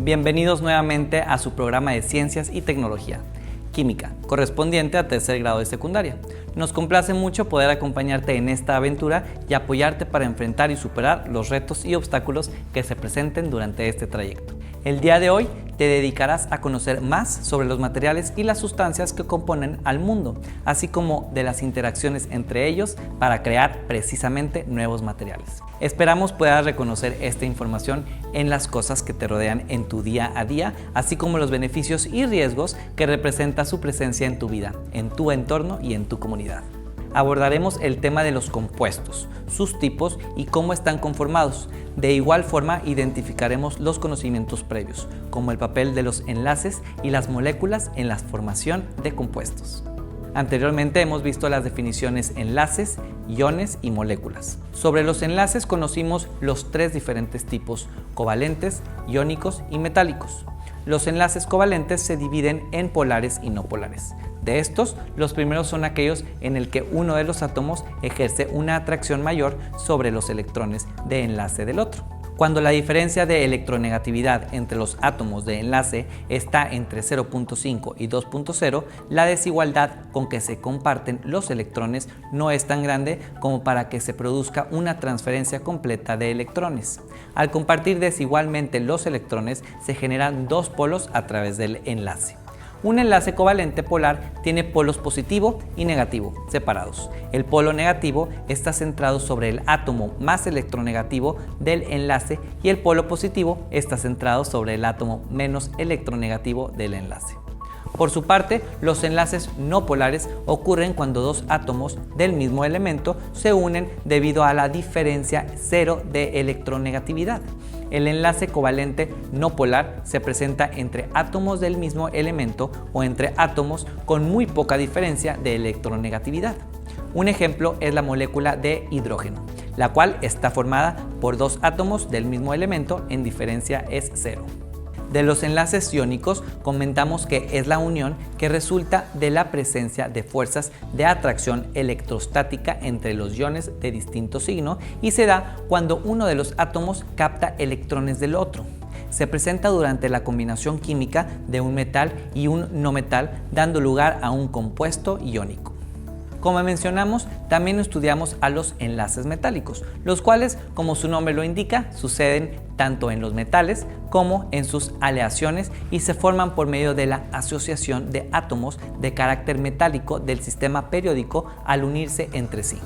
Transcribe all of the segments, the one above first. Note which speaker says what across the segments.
Speaker 1: Bienvenidos nuevamente a su programa de Ciencias y Tecnología, Química, correspondiente a tercer grado de secundaria. Nos complace mucho poder acompañarte en esta aventura y apoyarte para enfrentar y superar los retos y obstáculos que se presenten durante este trayecto. El día de hoy te dedicarás a conocer más sobre los materiales y las sustancias que componen al mundo, así como de las interacciones entre ellos para crear precisamente nuevos materiales. Esperamos puedas reconocer esta información en las cosas que te rodean en tu día a día, así como los beneficios y riesgos que representa su presencia en tu vida, en tu entorno y en tu comunidad. Abordaremos el tema de los compuestos, sus tipos y cómo están conformados. De igual forma, identificaremos los conocimientos previos, como el papel de los enlaces y las moléculas en la formación de compuestos. Anteriormente hemos visto las definiciones enlaces, iones y moléculas. Sobre los enlaces conocimos los tres diferentes tipos: covalentes, iónicos y metálicos. Los enlaces covalentes se dividen en polares y no polares. De estos, los primeros son aquellos en el que uno de los átomos ejerce una atracción mayor sobre los electrones de enlace del otro. Cuando la diferencia de electronegatividad entre los átomos de enlace está entre 0.5 y 2.0, la desigualdad con que se comparten los electrones no es tan grande como para que se produzca una transferencia completa de electrones. Al compartir desigualmente los electrones, se generan dos polos a través del enlace. Un enlace covalente polar tiene polos positivo y negativo separados. El polo negativo está centrado sobre el átomo más electronegativo del enlace y el polo positivo está centrado sobre el átomo menos electronegativo del enlace. Por su parte, los enlaces no polares ocurren cuando dos átomos del mismo elemento se unen debido a la diferencia cero de electronegatividad. El enlace covalente no polar se presenta entre átomos del mismo elemento o entre átomos con muy poca diferencia de electronegatividad. Un ejemplo es la molécula de hidrógeno, la cual está formada por dos átomos del mismo elemento en diferencia es cero. De los enlaces iónicos comentamos que es la unión que resulta de la presencia de fuerzas de atracción electrostática entre los iones de distinto signo y se da cuando uno de los átomos capta electrones del otro. Se presenta durante la combinación química de un metal y un no metal, dando lugar a un compuesto iónico. Como mencionamos, también estudiamos a los enlaces metálicos, los cuales, como su nombre lo indica, suceden tanto en los metales como en sus aleaciones y se forman por medio de la asociación de átomos de carácter metálico del sistema periódico al unirse entre sí.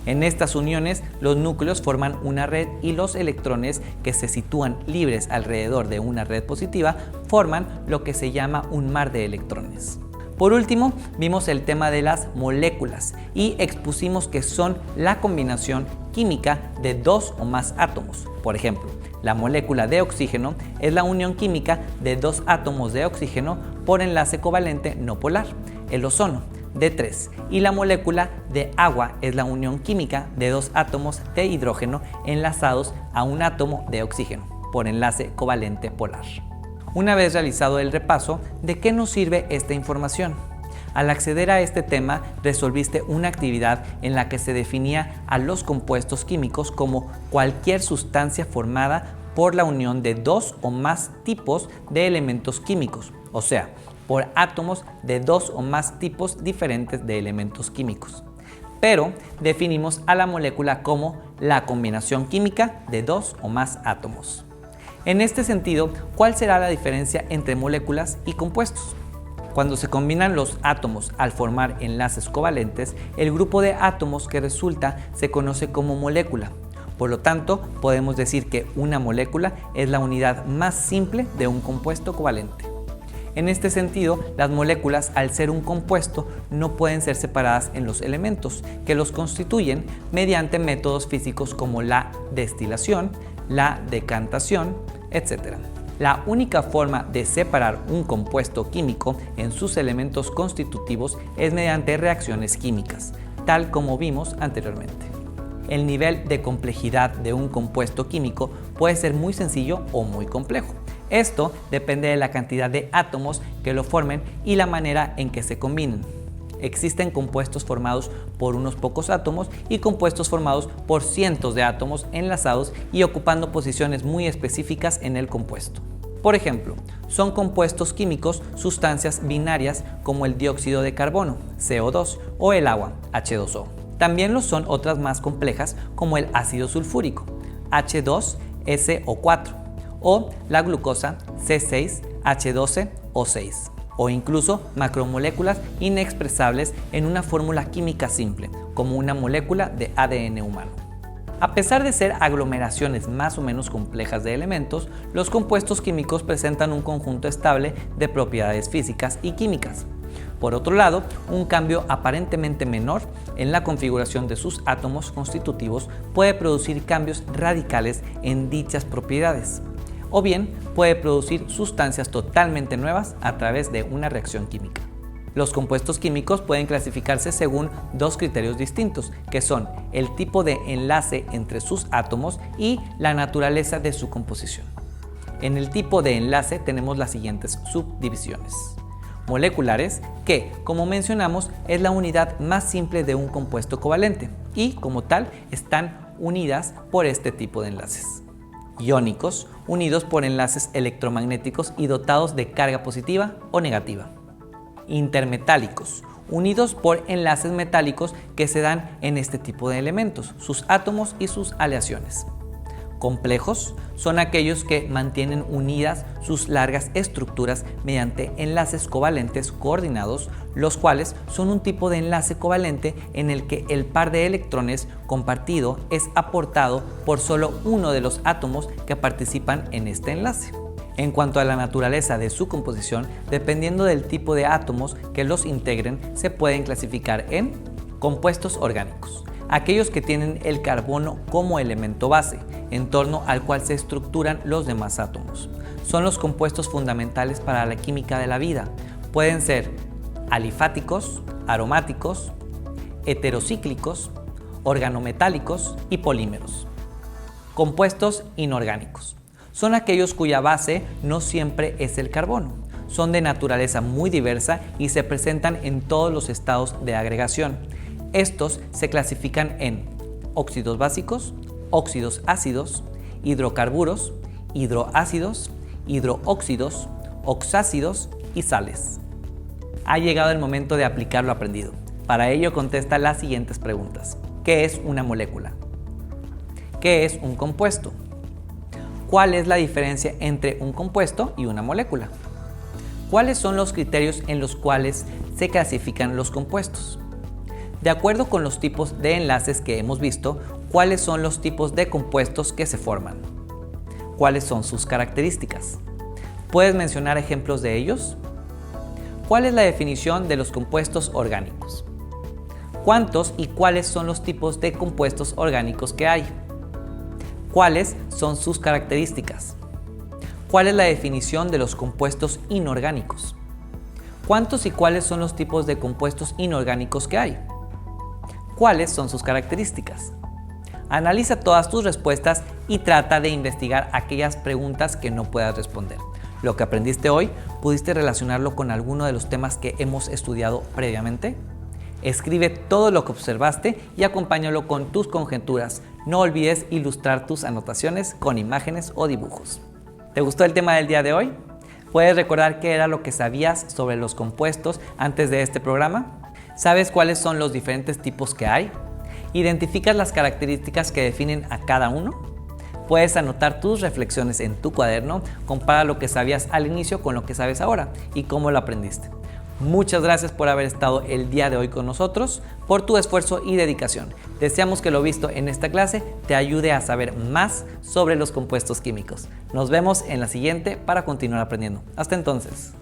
Speaker 1: En estas uniones, los núcleos forman una red y los electrones que se sitúan libres alrededor de una red positiva forman lo que se llama un mar de electrones. Por último, vimos el tema de las moléculas y expusimos que son la combinación química de dos o más átomos. Por ejemplo, la molécula de oxígeno es la unión química de dos átomos de oxígeno por enlace covalente no polar, el ozono, de 3, y la molécula de agua es la unión química de dos átomos de hidrógeno enlazados a un átomo de oxígeno por enlace covalente polar. Una vez realizado el repaso, ¿de qué nos sirve esta información? Al acceder a este tema, resolviste una actividad en la que se definía a los compuestos químicos como cualquier sustancia formada por la unión de dos o más tipos de elementos químicos, o sea, por átomos de dos o más tipos diferentes de elementos químicos. Pero definimos a la molécula como la combinación química de dos o más átomos. En este sentido, ¿cuál será la diferencia entre moléculas y compuestos? Cuando se combinan los átomos al formar enlaces covalentes, el grupo de átomos que resulta se conoce como molécula. Por lo tanto, podemos decir que una molécula es la unidad más simple de un compuesto covalente. En este sentido, las moléculas, al ser un compuesto, no pueden ser separadas en los elementos que los constituyen mediante métodos físicos como la destilación, la decantación, etc. La única forma de separar un compuesto químico en sus elementos constitutivos es mediante reacciones químicas, tal como vimos anteriormente. El nivel de complejidad de un compuesto químico puede ser muy sencillo o muy complejo. Esto depende de la cantidad de átomos que lo formen y la manera en que se combinen. Existen compuestos formados por unos pocos átomos y compuestos formados por cientos de átomos enlazados y ocupando posiciones muy específicas en el compuesto. Por ejemplo, son compuestos químicos sustancias binarias como el dióxido de carbono, CO2, o el agua, H2O. También lo son otras más complejas como el ácido sulfúrico, H2SO4, o la glucosa, C6H12O6, o incluso macromoléculas inexpresables en una fórmula química simple, como una molécula de ADN humano. A pesar de ser aglomeraciones más o menos complejas de elementos, los compuestos químicos presentan un conjunto estable de propiedades físicas y químicas. Por otro lado, un cambio aparentemente menor en la configuración de sus átomos constitutivos puede producir cambios radicales en dichas propiedades, o bien puede producir sustancias totalmente nuevas a través de una reacción química. Los compuestos químicos pueden clasificarse según dos criterios distintos, que son el tipo de enlace entre sus átomos y la naturaleza de su composición. En el tipo de enlace tenemos las siguientes subdivisiones. Moleculares, que, como mencionamos, es la unidad más simple de un compuesto covalente y, como tal, están unidas por este tipo de enlaces. Iónicos, unidos por enlaces electromagnéticos y dotados de carga positiva o negativa. Intermetálicos, unidos por enlaces metálicos que se dan en este tipo de elementos, sus átomos y sus aleaciones. Complejos son aquellos que mantienen unidas sus largas estructuras mediante enlaces covalentes coordinados, los cuales son un tipo de enlace covalente en el que el par de electrones compartido es aportado por solo uno de los átomos que participan en este enlace. En cuanto a la naturaleza de su composición, dependiendo del tipo de átomos que los integren, se pueden clasificar en compuestos orgánicos, aquellos que tienen el carbono como elemento base, en torno al cual se estructuran los demás átomos. Son los compuestos fundamentales para la química de la vida. Pueden ser alifáticos, aromáticos, heterocíclicos, organometálicos y polímeros. Compuestos inorgánicos. Son aquellos cuya base no siempre es el carbono. Son de naturaleza muy diversa y se presentan en todos los estados de agregación. Estos se clasifican en óxidos básicos, óxidos ácidos, hidrocarburos, hidroácidos, hidroóxidos, oxácidos y sales. Ha llegado el momento de aplicar lo aprendido. Para ello contesta las siguientes preguntas. ¿Qué es una molécula? ¿Qué es un compuesto? ¿Cuál es la diferencia entre un compuesto y una molécula? ¿Cuáles son los criterios en los cuales se clasifican los compuestos? De acuerdo con los tipos de enlaces que hemos visto, ¿cuáles son los tipos de compuestos que se forman? ¿Cuáles son sus características? ¿Puedes mencionar ejemplos de ellos? ¿Cuál es la definición de los compuestos orgánicos? ¿Cuántos y cuáles son los tipos de compuestos orgánicos que hay? ¿Cuáles son sus características? ¿Cuál es la definición de los compuestos inorgánicos? ¿Cuántos y cuáles son los tipos de compuestos inorgánicos que hay? ¿Cuáles son sus características? Analiza todas tus respuestas y trata de investigar aquellas preguntas que no puedas responder. Lo que aprendiste hoy, ¿pudiste relacionarlo con alguno de los temas que hemos estudiado previamente? Escribe todo lo que observaste y acompáñalo con tus conjeturas. No olvides ilustrar tus anotaciones con imágenes o dibujos. ¿Te gustó el tema del día de hoy? ¿Puedes recordar qué era lo que sabías sobre los compuestos antes de este programa? ¿Sabes cuáles son los diferentes tipos que hay? ¿Identificas las características que definen a cada uno? Puedes anotar tus reflexiones en tu cuaderno, compara lo que sabías al inicio con lo que sabes ahora y cómo lo aprendiste. Muchas gracias por haber estado el día de hoy con nosotros, por tu esfuerzo y dedicación. Deseamos que lo visto en esta clase te ayude a saber más sobre los compuestos químicos. Nos vemos en la siguiente para continuar aprendiendo. Hasta entonces.